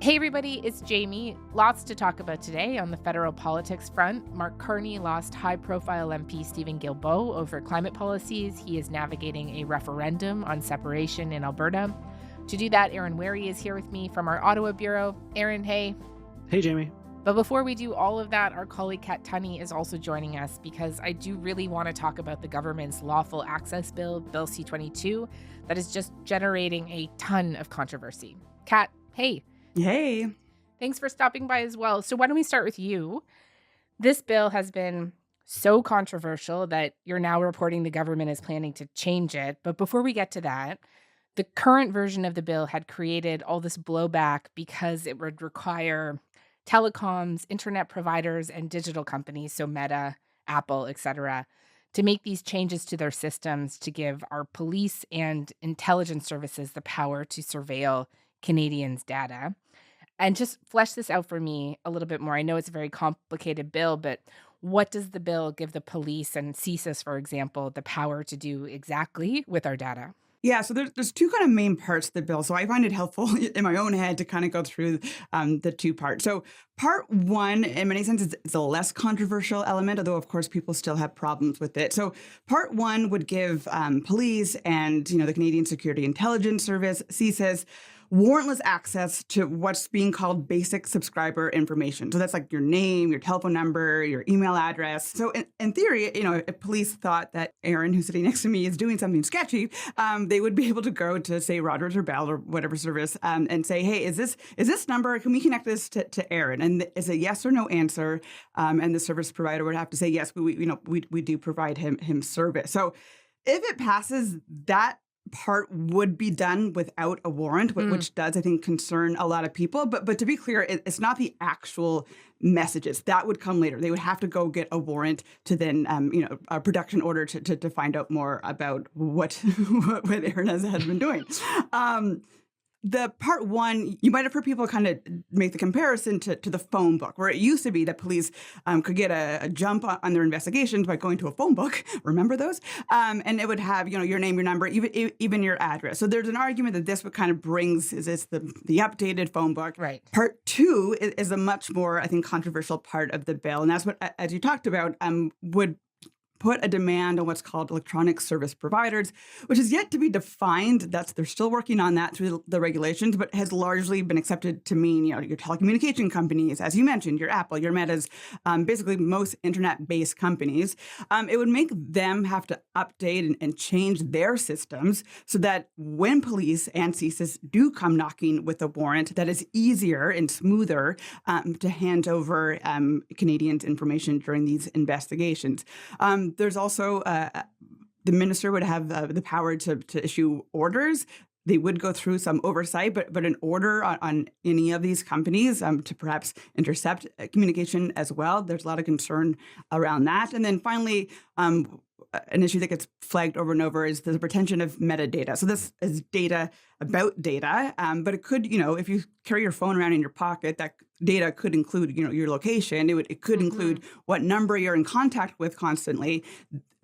Hey everybody, it's Jamie. Lots to talk about today on the federal politics front. Mark Carney lost high-profile MP Stephen Guilbeault over climate policies. He is navigating a referendum on separation in Alberta. To do that, Aaron Wary is here with me from our Ottawa bureau. Aaron, hey. Hey, Jamie. But before we do all of that, our colleague Kat Tunney is also joining us because I do really want to talk about the government's lawful access bill, Bill C-22, that is just generating a ton of controversy. Kat, hey. Hey. Thanks for stopping by as well. So why don't we start with you? This bill has been so controversial that you're now reporting the government is planning to change it. But before we get to that, the current version of the bill had created all this blowback because it would require telecoms, internet providers, and digital companies, so Meta, Apple, etc., to make these changes to their systems to give our police and intelligence services the power to surveil Canadians' data. And just flesh this out for me a little bit more. I know it's a very complicated bill, but what does the bill give the police and CSIS, for example, the power to do exactly with our data? Yeah, so there's two kind of main parts of the bill. So I find it helpful in my own head to kind of go through the two parts. So part one, in many senses, is a less controversial element, although, of course, people still have problems with it. So part one would give police and, the Canadian Security Intelligence Service, CSIS, warrantless access to what's being called basic subscriber information. So that's like your name, your telephone number, your email address. So in theory, if police thought that Aaron, who's sitting next to me, is doing something sketchy, they would be able to go to, say, Rogers or Bell or whatever service and say, hey, is this number, can we connect this to Aaron? And it's a yes or no answer. And the service provider would have to say, yes, we do provide him service. So if it passes, that part would be done without a warrant, which does, I think, concern a lot of people. But to be clear, it's not the actual messages. That would come later. They would have to go get a warrant to then, a production order to find out more about what Aaron has been doing. The part one, you might have heard people kind of make the comparison to the phone book, where it used to be that police could get a jump on their investigations by going to a phone book. Remember those? And it would have, your name, your number, even your address. So there's an argument that this would kind of brings the updated phone book. Right. Part two is a much more, I think, controversial part of the bill. And that's what, as you talked about, would put a demand on what's called electronic service providers, which is yet to be defined. They're still working on that through the regulations, but has largely been accepted to mean, your telecommunication companies, as you mentioned, your Apple, your Metas, basically most internet-based companies. It would make them have to update and change their systems so that when police and CSIS do come knocking with a warrant, that is easier and smoother to hand over Canadians' information during these investigations. There's also the minister would have the power to issue orders. They would go through some oversight, but an order on any of these companies to perhaps intercept communication as well. There's a lot of concern around that. And then finally, an issue that gets flagged over and over is the retention of metadata. So this is data about data, but it could, if you carry your phone around in your pocket, that data could include, your location. It could include what number you're in contact with constantly.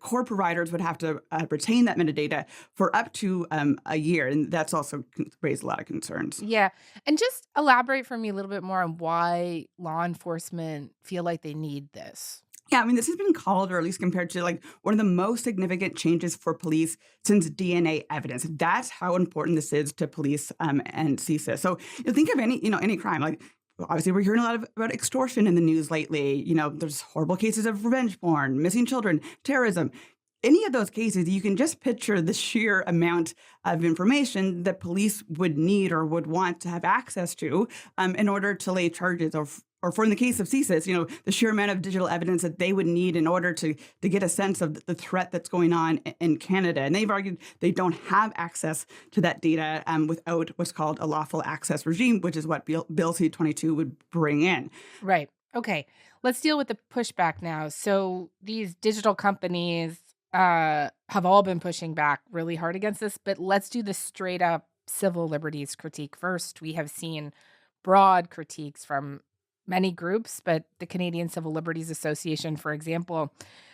Core providers would have to retain that metadata for up to a year, and that's also raised a lot of concerns. Yeah. And just elaborate for me a little bit more on why law enforcement feel like they need this. Yeah, this has been called, or at least compared to, one of the most significant changes for police since DNA evidence. That's how important this is to police and CSIS. So think of any crime, obviously, we're hearing a lot about extortion in the news lately. There's horrible cases of revenge porn, missing children, terrorism. Any of those cases, you can just picture the sheer amount of information that police would need or would want to have access to in order to lay charges or for in the case of CSIS, the sheer amount of digital evidence that they would need in order to get a sense of the threat that's going on in Canada. And they've argued they don't have access to that data without what's called a lawful access regime, which is what Bill C-22 would bring in. Right. Okay. Let's deal with the pushback now. So these digital companies have all been pushing back really hard against this, but let's do the straight up civil liberties critique first. We have seen broad critiques from many groups, but the Canadian Civil Liberties Association, for example,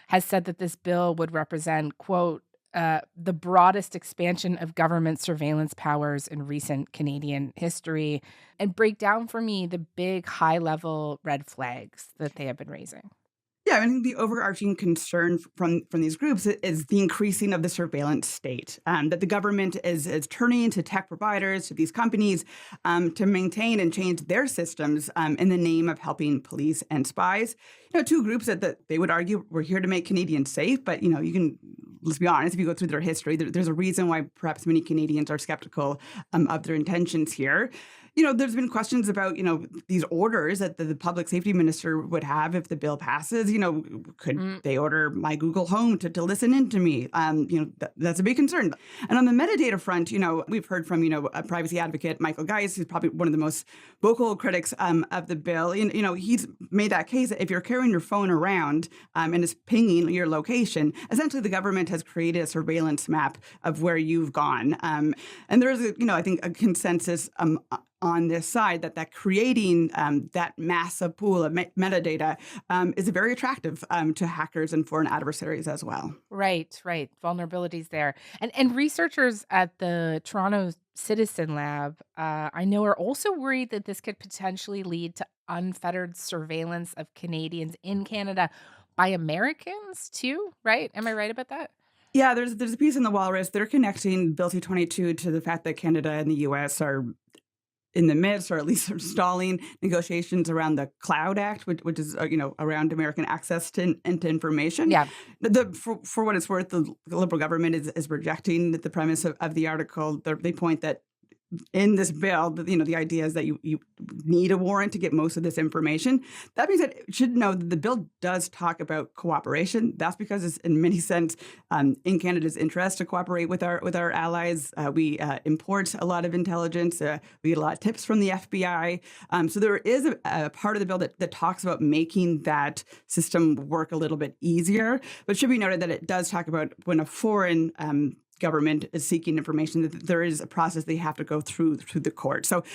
has said that this bill would represent, quote, the broadest expansion of government surveillance powers in recent Canadian history, and break down for me the big high-level red flags that they have been raising. Yeah, I think the overarching concern from these groups is the increasing of the surveillance state, that the government is turning to tech providers, to these companies, to maintain and change their systems in the name of helping police and spies. Two groups that they would argue were here to make Canadians safe, but, you can, let's be honest, if you go through their history, there's a reason why perhaps many Canadians are skeptical of their intentions here. There's been questions about, these orders that the public safety minister would have if the bill passes. Could they order my Google Home to listen in to me? That's a big concern. And on the metadata front, we've heard from, a privacy advocate, Michael Geis, who's probably one of the most vocal critics of the bill. He's made that case that if you're carrying your phone around and is pinging your location, essentially the government has created a surveillance map of where you've gone. And there is, I think, a consensus on this side that creating that massive pool of metadata is very attractive to hackers and foreign adversaries as well. Right. Vulnerabilities there. And researchers at the Toronto Citizen Lab, I know, are also worried that this could potentially lead to unfettered surveillance of Canadians in Canada by Americans too, right? Am I right about that? Yeah, there's a piece in the Walrus. They're connecting Bill C-22 to the fact that Canada and the U.S. are in the midst, or at least are stalling negotiations around the Cloud Act, which is around American access to information. Yeah. For what it's worth, the Liberal government is rejecting the premise of the article. They point that in this bill, the idea is that you need a warrant to get most of this information. That being said, you should know that the bill does talk about cooperation. That's because it's in many sense in Canada's interest to cooperate with our allies. We import a lot of intelligence. We get a lot of tips from the FBI. So there is a part of the bill that talks about making that system work a little bit easier. But it should be noted that it does talk about when a foreign government is seeking information, that there is a process they have to go through the court. So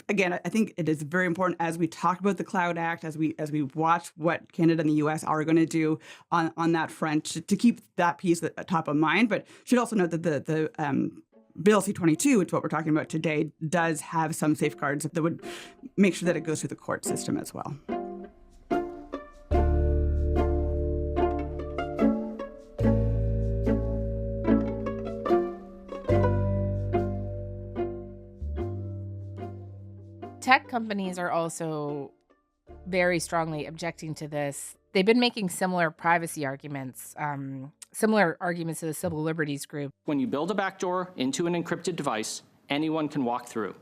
again, I think it is very important as we talk about the Cloud Act, as we watch what Canada and the U.S. are going to do on that front, to keep that piece at top of mind. But should also note that the Bill C-22, which is what we're talking about today, does have some safeguards that would make sure that it goes through the court system as well. Tech companies are also very strongly objecting to this. They've been making similar privacy arguments, similar arguments to the civil liberties group. When you build a backdoor into an encrypted device, anyone can walk through.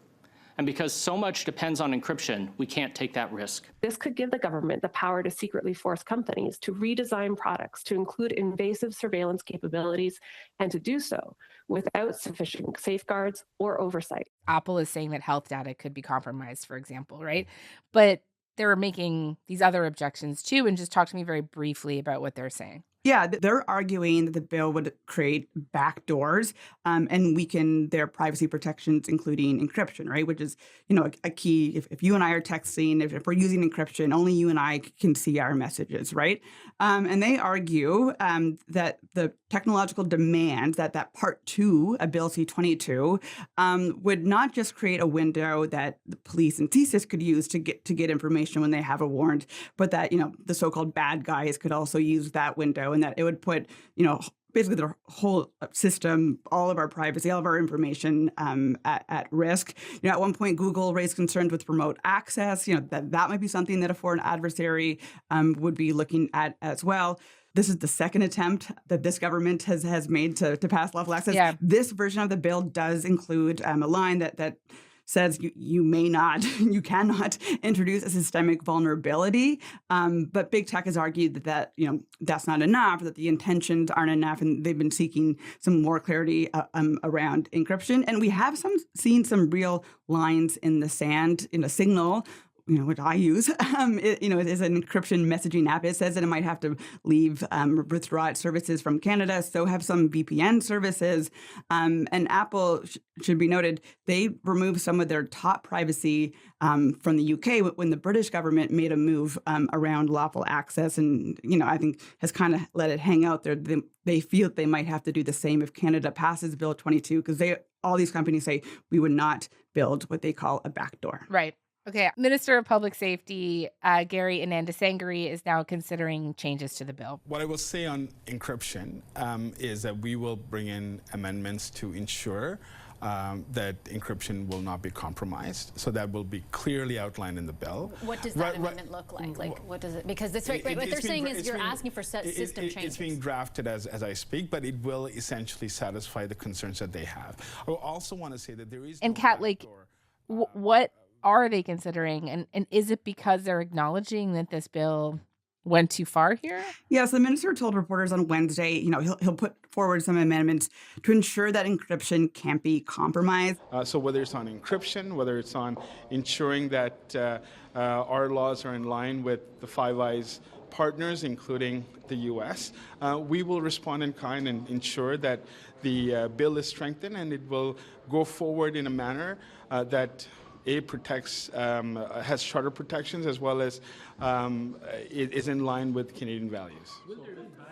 And because so much depends on encryption, we can't take that risk. This could give the government the power to secretly force companies to redesign products to include invasive surveillance capabilities, and to do so without sufficient safeguards or oversight. Apple is saying that health data could be compromised, for example, right? But they're making these other objections too. And just talk to me very briefly about what they're saying. Yeah, they're arguing that the bill would create backdoors and weaken their privacy protections, including encryption, right? Which is, a key. If you and I are texting, if we're using encryption, only you and I can see our messages, right? And they argue that the technological demands, that Part 2 of Bill C-22 would not just create a window that the police and CSIS could use to get information when they have a warrant, but that, the so-called bad guys could also use that window, and that it would put, basically the whole system, all of our privacy, all of our information at risk. At one point, Google raised concerns with remote access, that might be something that a foreign adversary would be looking at as well. This is the second attempt that this government has made to pass lawful access. Yeah. This version of the bill does include a line that says you cannot introduce a systemic vulnerability. But big tech has argued that that's not enough, that the intentions aren't enough, and they've been seeking some more clarity around encryption. And we have seen some real lines in the sand, in a signal which I use, is an encryption messaging app. It says that it might have to withdraw its services from Canada, so have some VPN services. And Apple, should be noted, they removed some of their top privacy from the UK when the British government made a move around lawful access, and I think has kind of let it hang out there. They feel that they might have to do the same if Canada passes Bill 22, because all these companies say we would not build what they call a backdoor. Right. Okay. Minister of Public Safety, Gary Anandasangari, is now considering changes to the bill. What I will say on encryption is that we will bring in amendments to ensure that encryption will not be compromised. So that will be clearly outlined in the bill. What does that amendment look like? Like, what does it? Because what they're saying is you're asking for system changes. It's being drafted as I speak, but it will essentially satisfy the concerns that they have. I also want to say that there is. And Kat, what are they considering? And is it because they're acknowledging that this bill went too far here? Yes, the minister told reporters on Wednesday, he'll put forward some amendments to ensure that encryption can't be compromised. So whether it's on encryption, whether it's on ensuring that our laws are in line with the Five Eyes partners, including the U.S., we will respond in kind and ensure that the bill is strengthened and it will go forward in a manner that protects, has charter protections, as well as it is in line with Canadian values.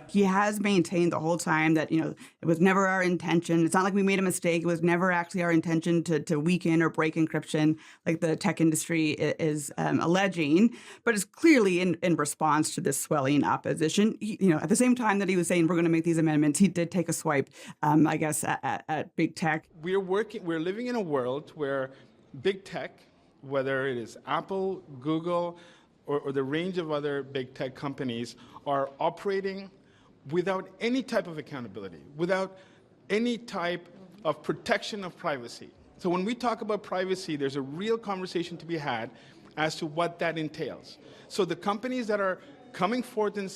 He has maintained the whole time that, it was never our intention. It's not like we made a mistake. It was never actually our intention to weaken or break encryption like the tech industry is alleging. But it's clearly in response to this swelling opposition. At the same time that he was saying we're going to make these amendments, he did take a swipe, at big tech. We're living in a world where big tech, whether it is Apple, Google, or the range of other big tech companies, are operating without any type of accountability, without any type of protection of privacy. So when we talk about privacy, there's a real conversation to be had as to what that entails. So the companies that are coming forth and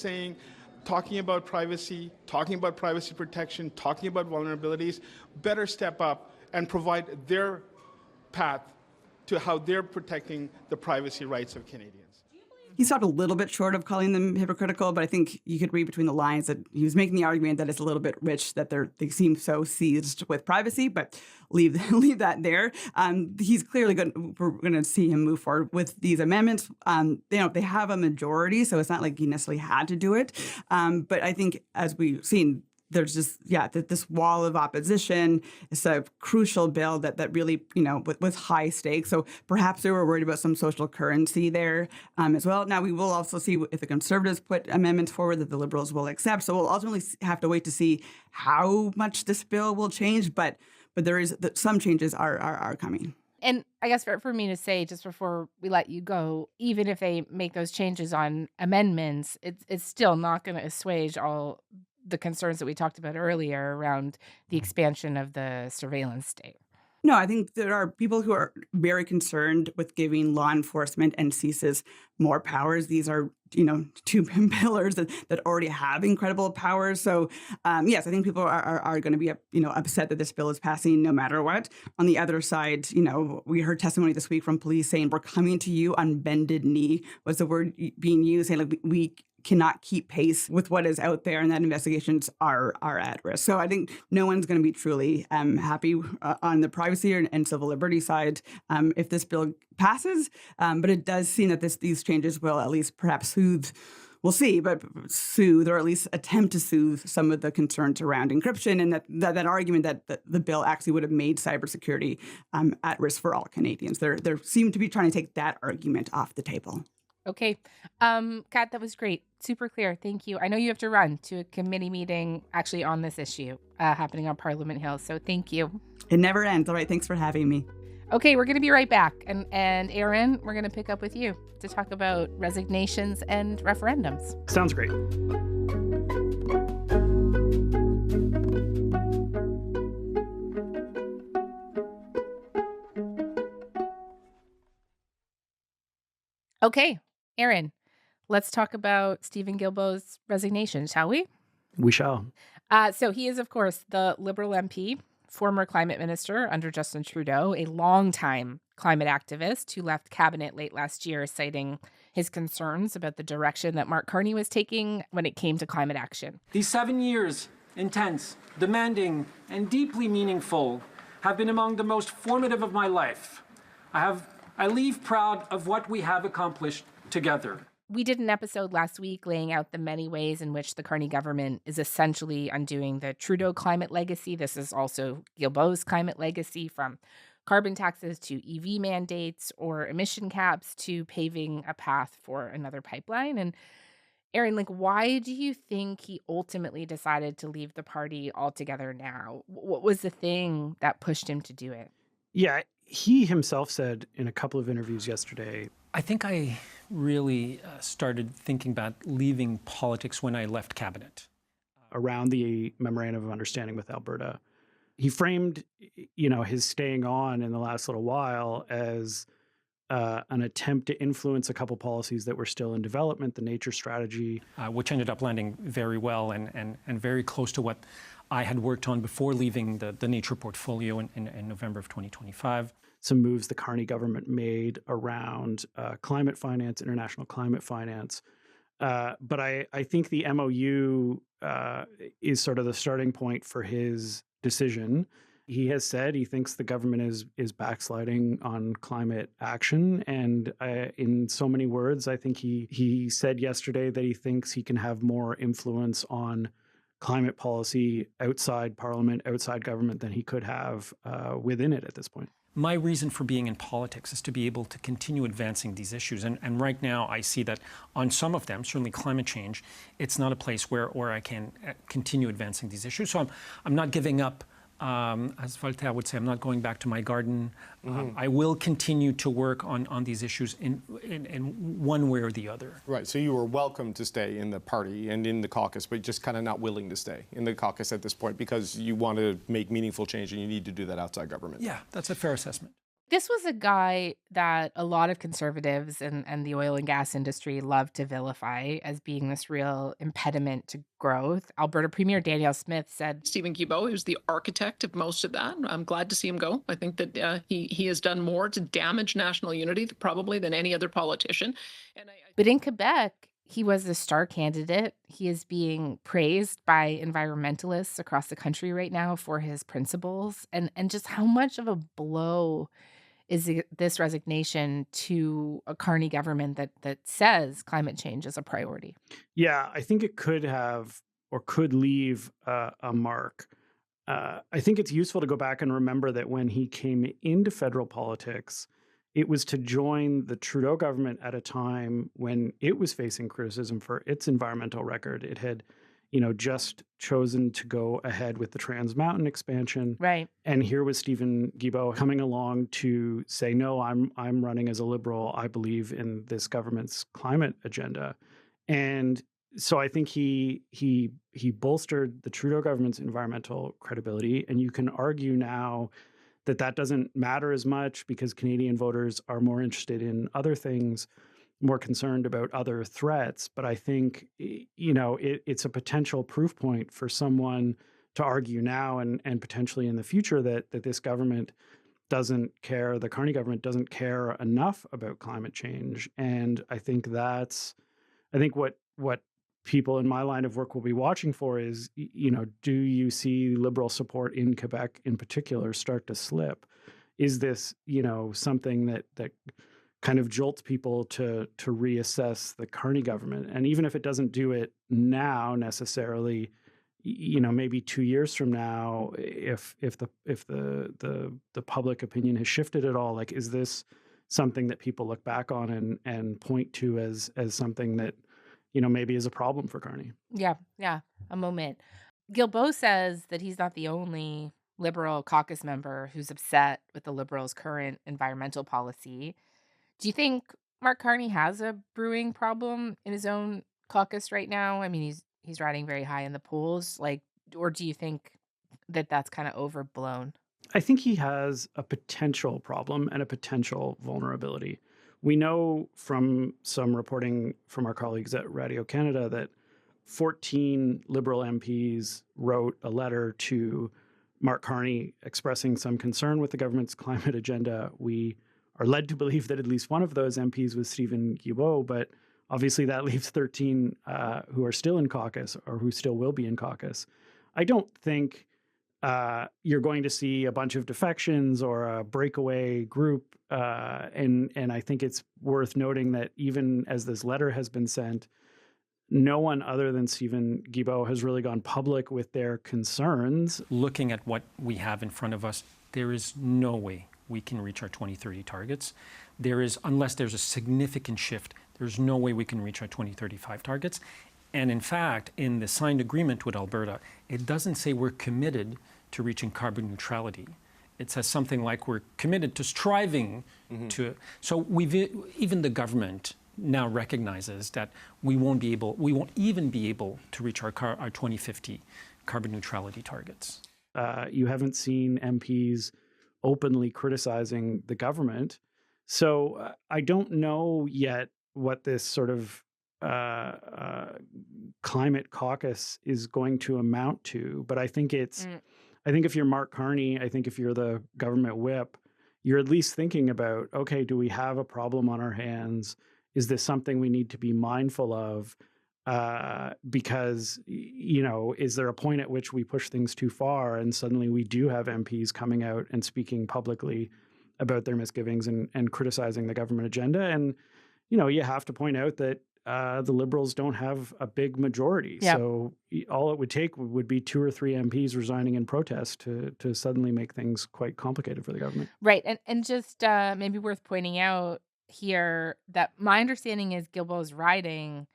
talking about privacy protection, talking about vulnerabilities, better step up and provide their path to how they're protecting the privacy rights of Canadians. He stopped a little bit short of calling them hypocritical, but I think you could read between the lines that he was making the argument that it's a little bit rich that they seem so seized with privacy, but leave that there. He's clearly we're going to see him move forward with these amendments. They have a majority, so it's not like he necessarily had to do it. But I think, as we've seen, there's just, this wall of opposition. It's a crucial bill that really, with high stakes. So perhaps they were worried about some social currency there as well. Now, we will also see if the Conservatives put amendments forward that the Liberals will accept. So we'll ultimately have to wait to see how much this bill will change. But there is some changes are coming. And I guess for me to say, just before we let you go, even if they make those changes on amendments, it's still not going to assuage all the concerns that we talked about earlier around the expansion of the surveillance state. No, I think there are people who are very concerned with giving law enforcement and CSIS more powers. These are, two pillars that already have incredible powers. So, yes, I think people are going to be, upset that this bill is passing no matter what. On the other side, we heard testimony this week from police saying, we're coming to you on bended knee, was the word being used, saying we cannot keep pace with what is out there, and that investigations are at risk. So I think no one's going to be truly happy on the privacy and civil liberty side if this bill passes. But it does seem that these changes will at least perhaps soothe, we'll see, but soothe or at least attempt to soothe some of the concerns around encryption, and that argument that the bill actually would have made cybersecurity at risk for all Canadians. They seem to be trying to take that argument off the table. Okay. Kat, that was great. Super clear. Thank you. I know you have to run to a committee meeting actually on this issue happening on Parliament Hill. So thank you. It never ends. All right. Thanks for having me. Okay. We're going to be right back. And Aaron, we're going to pick up with you to talk about resignations and referendums. Sounds great. Okay. Aaron, let's talk about Stephen Guilbeault's resignation, shall we? We shall. So he is, of course, the Liberal MP, former climate minister under Justin Trudeau, a longtime climate activist who left cabinet late last year, citing his concerns about the direction that Mark Carney was taking when it came to climate action. These 7 years, intense, demanding, and deeply meaningful, have been among the most formative of my life. I leave proud of what we have accomplished together. We did an episode last week laying out the many ways in which the Carney government is essentially undoing the Trudeau climate legacy. This is also Guilbeault's climate legacy, from carbon taxes to EV mandates or emission caps to paving a path for another pipeline. And Aaron, why do you think he ultimately decided to leave the party altogether now? What was the thing that pushed him to do it? Yeah, he himself said in a couple of interviews yesterday, I think I really started thinking about leaving politics when I left cabinet. Around the Memorandum of Understanding with Alberta, he framed, his staying on in the last little while as an attempt to influence a couple policies that were still in development, the nature strategy. Which ended up landing very well and very close to what I had worked on before leaving the nature portfolio in November of 2025. Some moves the Carney government made around climate finance, international climate finance. But I think the MOU is sort of the starting point for his decision. He has said he thinks the government is backsliding on climate action. And in so many words, I think he said yesterday that he thinks he can have more influence on climate policy outside Parliament, outside government, than he could have within it at this point. My reason for being in politics is to be able to continue advancing these issues. And right now I see that on some of them, certainly climate change, it's not a place where I can continue advancing these issues. So I'm not giving up. As Voltaire would say, I'm not going back to my garden. I will continue to work on these issues in one way or the other. Right, so you were welcome to stay in the party and in the caucus, but just kind of not willing to stay in the caucus at this point because you want to make meaningful change and you need to do that outside government. Yeah, that's a fair assessment. This was a guy that a lot of conservatives and the oil and gas industry love to vilify as being this real impediment to growth. Alberta Premier Danielle Smith said, Stephen Guilbeault, who's the architect of most of that. I'm glad to see him go. I think that he has done more to damage national unity probably than any other politician. But in Quebec, he was the star candidate. He is being praised by environmentalists across the country right now for his principles, and just how much of a blow is this resignation to a Carney government that says climate change is a priority? Yeah, I think it could have or could leave a mark. I think it's useful to go back and remember that when he came into federal politics, it was to join the Trudeau government at a time when it was facing criticism for its environmental record. It had, just chosen to go ahead with the Trans Mountain expansion. Right. And here was Stephen Guilbeault coming along to say, no, I'm running as a Liberal. I believe in this government's climate agenda. And so I think he bolstered the Trudeau government's environmental credibility. And you can argue now that doesn't matter as much because Canadian voters are more interested in other things, more concerned about other threats. But I think, it's a potential proof point for someone to argue now and potentially in the future that this government doesn't care, the Carney government doesn't care enough about climate change. And I think what people in my line of work will be watching for is, do you see Liberal support in Quebec in particular start to slip? Is this, something that kind of jolts people to reassess the Carney government? And even if it doesn't do it now necessarily, maybe 2 years from now, if the public opinion has shifted at all, is this something that people look back on and point to as something that maybe is a problem for Carney? Yeah, a moment. Guilbeault says that he's not the only Liberal caucus member who's upset with the Liberals' current environmental policy. Do you think Mark Carney has a brewing problem in his own caucus right now? I mean, he's riding very high in the polls, or do you think that that's kind of overblown? I think he has a potential problem and a potential vulnerability. We know from some reporting from our colleagues at Radio Canada that 14 Liberal MPs wrote a letter to Mark Carney expressing some concern with the government's climate agenda. We or led to believe that at least one of those MPs was Stephen Guilbeault, but obviously that leaves 13 who are still in caucus or who still will be in caucus. I don't think you're going to see a bunch of defections or a breakaway group. And I think it's worth noting that even as this letter has been sent, no one other than Stephen Guilbeault has really gone public with their concerns. Looking at what we have in front of us, there is no way we can reach our 2030 targets. Unless there's a significant shift, there's no way we can reach our 2035 targets. And in fact, in the signed agreement with Alberta, it doesn't say we're committed to reaching carbon neutrality. It says something like we're committed to striving to. So even the government now recognizes that we won't even be able to reach our 2050 carbon neutrality targets. You haven't seen MPs openly criticizing the government. So I don't know yet what this sort of climate caucus is going to amount to. But I think I think if you're Mark Carney, I think if you're the government whip, you're at least thinking about, okay, do we have a problem on our hands? Is this something we need to be mindful of? Because, is there a point at which we push things too far and suddenly we do have MPs coming out and speaking publicly about their misgivings and criticizing the government agenda? And, you have to point out that the Liberals don't have a big majority. Yep. So all it would take would be 2 or 3 MPs resigning in protest to suddenly make things quite complicated for the government. Right. And just maybe worth pointing out here that my understanding is Guilbeault's riding,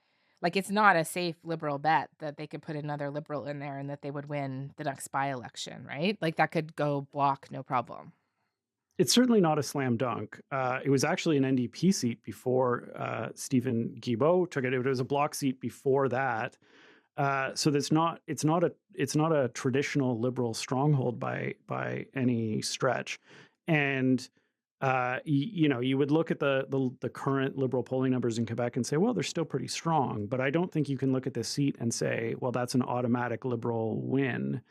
like it's not a safe Liberal bet that they could put another Liberal in there and that they would win the next by-election, right? Like that could go block, no problem. It's certainly not a slam dunk. It was actually an NDP seat before Stephen Guilbeault took it. It was a block seat before that. So it's not a traditional Liberal stronghold by any stretch. And you would look at the current Liberal polling numbers in Quebec and say, well, they're still pretty strong. But I don't think you can look at this seat and say, well, that's an automatic Liberal win.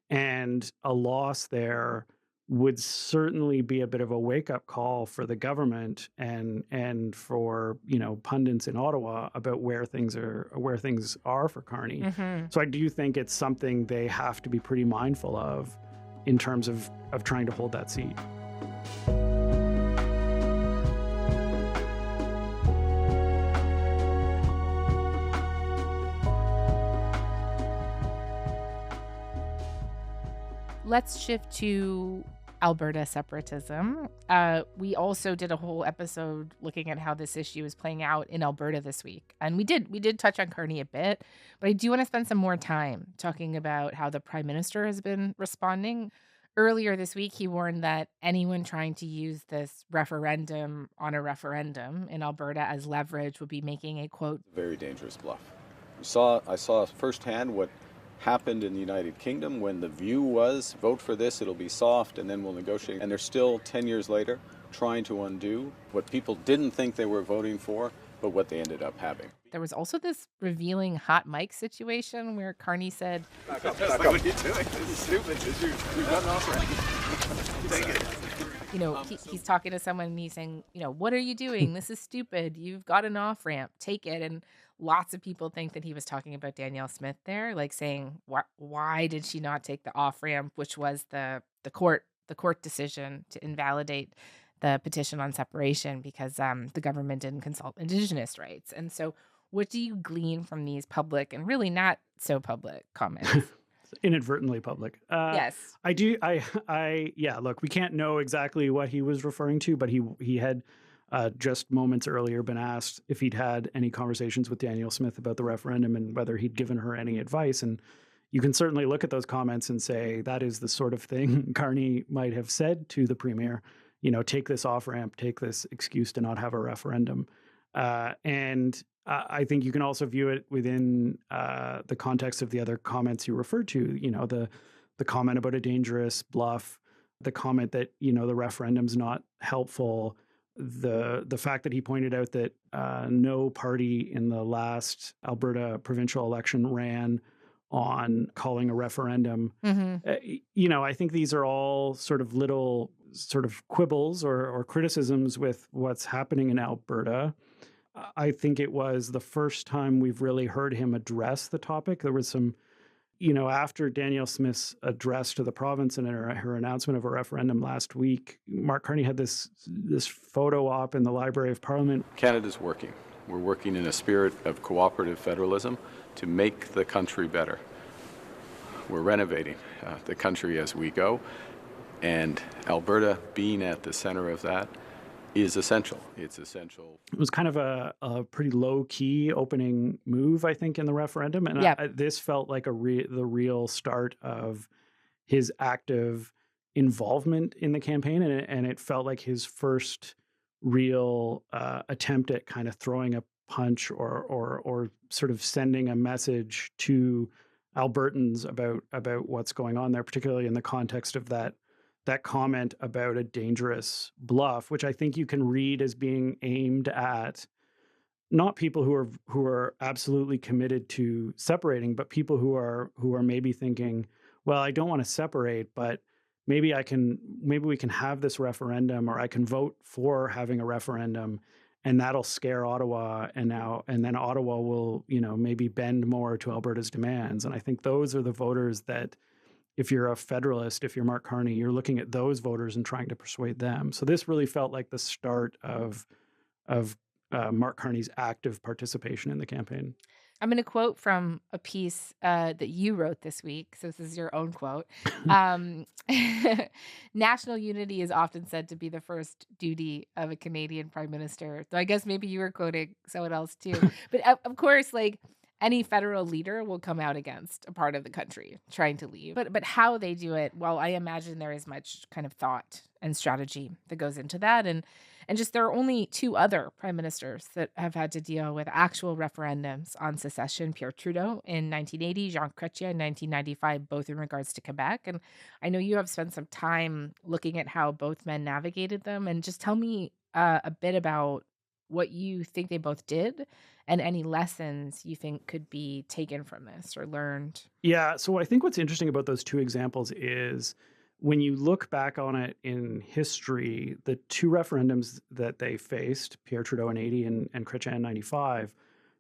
And a loss there would certainly be a bit of a wake-up call for the government and for pundits in Ottawa about where things are for Carney. Mm-hmm. So I do think it's something they have to be pretty mindful of in terms of trying to hold that seat. Let's shift to Alberta separatism. We also did a whole episode looking at how this issue is playing out in Alberta this week. And we did touch on Carney a bit, but I do want to spend some more time talking about how the Prime Minister has been responding. Earlier this week, he warned that anyone trying to use this referendum on a referendum in Alberta as leverage would be making a, quote, very dangerous bluff. I saw firsthand what happened in the United Kingdom when the view was vote for this, it'll be soft, and then we'll negotiate. And they're still 10 years later trying to undo what people didn't think they were voting for, but what they ended up having. There was also this revealing hot mic situation where Carney said, back up. What are you doing? This is stupid. You've got an offer. Take it. He's talking to someone and he's saying, what are you doing? This is stupid. You've got an off-ramp. Take it. And lots of people think that he was talking about Danielle Smith there, like saying, why did she not take the off-ramp, which was the court decision to invalidate the petition on separation because the government didn't consult Indigenous rights. And so what do you glean from these public and really not so public comments? Inadvertently public. Yes. I do. Look, we can't know exactly what he was referring to, but he had just moments earlier been asked if he'd had any conversations with Danielle Smith about the referendum and whether he'd given her any advice. And you can certainly look at those comments and say that is the sort of thing Carney might have said to the premier, take this off-ramp, take this excuse to not have a referendum. And I think you can also view it within the context of the other comments you referred to, the comment about a dangerous bluff, the comment that, the referendum's not helpful, the fact that he pointed out that no party in the last Alberta provincial election ran on calling a referendum. Mm-hmm. I think these are all sort of little sort of quibbles or criticisms with what's happening in Alberta. I think it was the first time we've really heard him address the topic. There was some, after Danielle Smith's address to the province and her announcement of a referendum last week, Mark Carney had this photo op in the Library of Parliament. Canada's working. We're working in a spirit of cooperative federalism to make the country better. We're renovating the country as we go, and Alberta being at the center of that is essential. It's essential. It was kind of a pretty low-key opening move, I think, in the referendum. And this felt like the real start of his active involvement in the campaign. And it felt like his first real attempt at kind of throwing a punch or sort of sending a message to Albertans about what's going on there, particularly in the context of that comment about a dangerous bluff, which I think you can read as being aimed at not people who are absolutely committed to separating, but people who are maybe thinking, well, I don't want to separate, but maybe we can have this referendum, or I can vote for having a referendum, and that'll scare Ottawa, and then Ottawa will, maybe bend more to Alberta's demands. And I think those are the voters that, if you're a federalist, if you're Mark Carney, you're looking at those voters and trying to persuade them. So this really felt like the start of Mark Carney's active participation in the campaign. I'm going to quote from a piece that you wrote this week. So this is your own quote. National unity is often said to be the first duty of a Canadian prime minister. So I guess maybe you were quoting someone else too. But of course, any federal leader will come out against a part of the country trying to leave. But how they do it, well, I imagine there is much kind of thought and strategy that goes into that. And just there are only two other prime ministers that have had to deal with actual referendums on secession: Pierre Trudeau in 1980, Jean Chrétien in 1995, both in regards to Quebec. And I know you have spent some time looking at how both men navigated them. And just tell me a bit about what you think they both did and any lessons you think could be taken from this or learned. Yeah. So I think what's interesting about those two examples is when you look back on it in history, the two referendums that they faced, Pierre Trudeau in 80 and Chrétien in 95,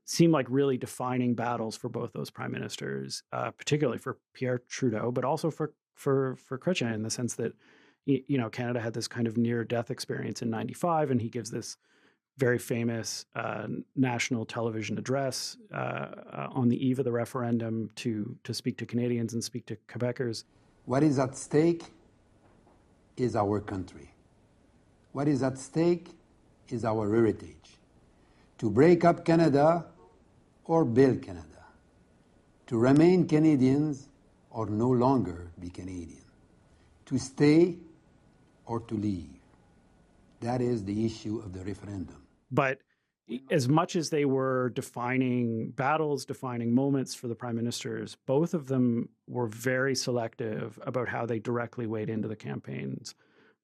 seem like really defining battles for both those prime ministers, particularly for Pierre Trudeau, but also for Chrétien, in the sense that, Canada had this kind of near-death experience in 95, and he gives this very famous national television address on the eve of the referendum to speak to Canadians and speak to Quebecers. What is at stake is our country. What is at stake is our heritage. To break up Canada or build Canada. To remain Canadians or no longer be Canadian. To stay or to leave. That is the issue of the referendum. But as much as they were defining battles, defining moments for the prime ministers, both of them were very selective about how they directly weighed into the campaigns.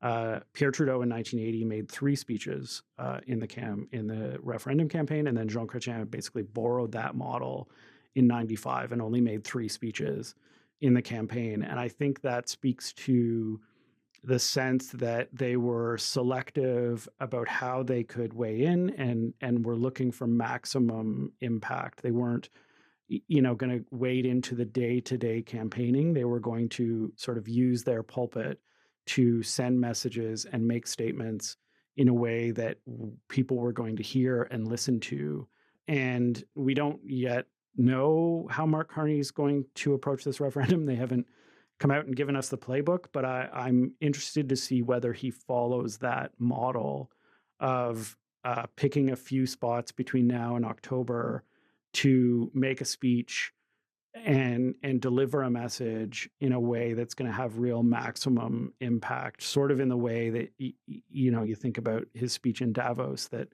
Pierre Trudeau in 1980 made 3 speeches in the referendum campaign, and then Jean Chrétien basically borrowed that model in 95 and only made 3 speeches in the campaign. And I think that speaks to the sense that they were selective about how they could weigh in and were looking for maximum impact. They weren't, going to wade into the day-to-day campaigning. They were going to sort of use their pulpit to send messages and make statements in a way that people were going to hear and listen to. And we don't yet know how Mark Carney is going to approach this referendum. They haven't come out and given us the playbook, but I'm interested to see whether he follows that model of picking a few spots between now and October to make a speech and deliver a message in a way that's going to have real maximum impact, sort of in the way that you think about his speech in Davos that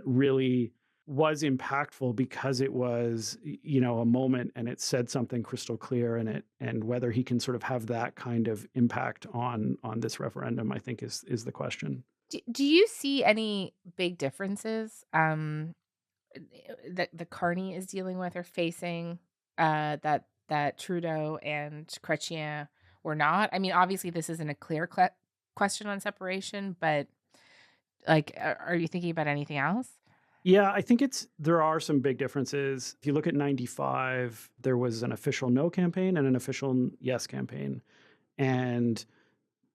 really was impactful because it was, a moment and it said something crystal clear in it. And whether he can sort of have that kind of impact on this referendum, I think is the question. Do you see any big differences that the Carney is dealing with or facing that Trudeau and Chrétien were not? I mean, obviously this isn't a clear question on separation, but like, are you thinking about anything else? Yeah, I think there are some big differences. If you look at 95, there was an official no campaign and an official yes campaign. And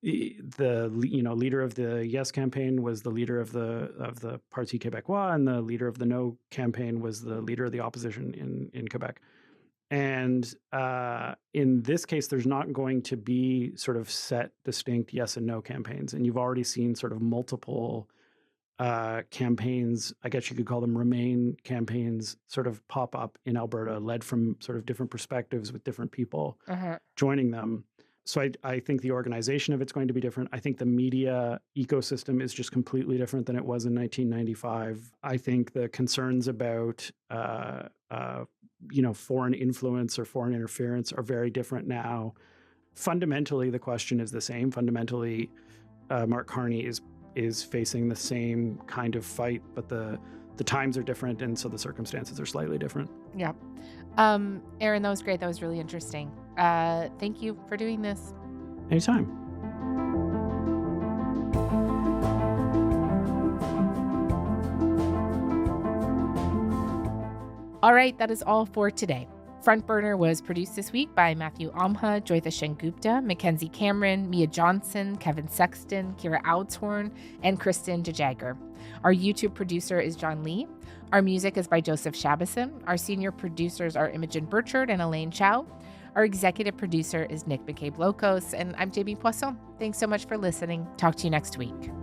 the leader of the yes campaign was the leader of the Parti Québécois, and the leader of the no campaign was the leader of the opposition in Quebec. And in this case, there's not going to be sort of set, distinct yes and no campaigns. And you've already seen sort of multiple campaigns, I guess you could call them Remain campaigns, sort of pop up in Alberta, led from sort of different perspectives with different people joining them. So I think the organization of it's going to be different. I think the media ecosystem is just completely different than it was in 1995. I think the concerns about foreign influence or foreign interference are very different now. Fundamentally, the question is the same. Fundamentally, Mark Carney is facing the same kind of fight, but the times are different, and so the circumstances are slightly different. Yeah. Aaron, that was great. That was really interesting. Thank you for doing this. Anytime. All right, that is all for today. Front Burner was produced this week by Matthew Amha, Joytha Shengupta, Mackenzie Cameron, Mia Johnson, Kevin Sexton, Kira Oudsworn, and Kristen DeJagger. Our YouTube producer is John Lee. Our music is by Joseph Shabison. Our senior producers are Imogen Burchard and Elaine Chow. Our executive producer is Nick McCabe-Locos, and I'm Jamie Poisson. Thanks so much for listening. Talk to you next week.